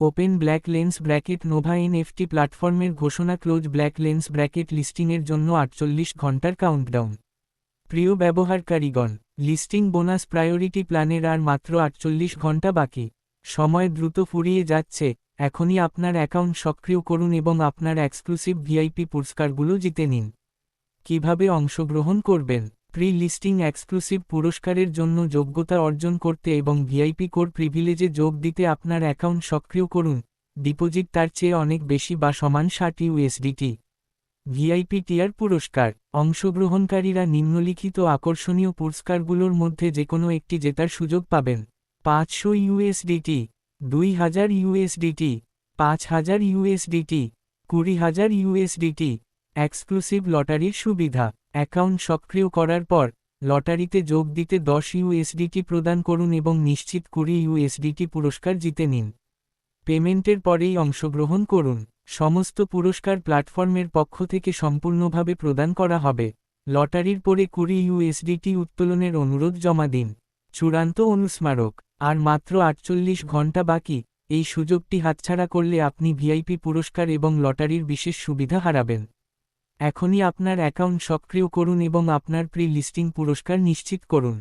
Open black lens bracket Nova NFT প্ল্যাটফর্মের ঘোষণা close black lens bracket লিস্টিংয়ের জন্য 48 ঘন্টার কাউন্টডাউন। প্রিয় ব্যবহারকারীগণ, লিস্টিং বোনাস প্রায়োরিটি প্ল্যানের আর মাত্র 48 ঘন্টা বাকি। সময় দ্রুত ফুরিয়ে যাচ্ছে, এখনই আপনার অ্যাকাউন্ট সক্রিয় করুন এবং আপনার এক্সক্লুসিভ ভিআইপি পুরস্কারগুলো জিতে নিন। কিভাবে অংশগ্রহণ করবেন? প্রি লিস্টিং এক্সক্লুসিভ পুরস্কারের জন্য যোগ্যতা অর্জন করতে এবং ভিআইপি কোর প্রিভিলেজে যোগ দিতে আপনার অ্যাকাউন্ট সক্রিয় করুন। ডিপোজিট তার চেয়ে অনেক বেশি বা সমান 60 ইউএসডিটি। ভিআইপি টিয়ার পুরস্কার। অংশগ্রহণকারীরা নিম্নলিখিত আকর্ষণীয় পুরস্কারগুলোর মধ্যে যেকোনো একটি জেতার সুযোগ পাবেন: 500 USDT, 2000 USDT, 5000 USDT, 20000 USDT. Exclusive লটারির সুবিধা। অ্যাকাউন্ট সক্রিয় করার পর লটারিতে যোগ দিতে 10 ইউএসডিটি প্রদান করুন এবং নিশ্চিত 20 ইউএসডিটি পুরস্কার জিতে নিন। পেমেন্টের পরেই অংশগ্রহণ করুন। সমস্ত পুরস্কার প্ল্যাটফর্মের পক্ষ থেকে সম্পূর্ণভাবে প্রদান করা হবে। লটারির পরে 20 ইউএসডিটি উত্তোলনের অনুরোধ জমা দিন। চূড়ান্ত অনুস্মারক: আর মাত্র 48 ঘন্টা বাকি। এই সুযোগটি হাতছাড়া করলে আপনি ভিআইপি পুরস্কার এবং লটারির বিশেষ সুবিধা হারাবেন। এখনই আপনার অ্যাকাউন্ট সক্রিয় করুন এবং আপনার প্রি লিস্টিং পুরস্কার নিশ্চিত করুন।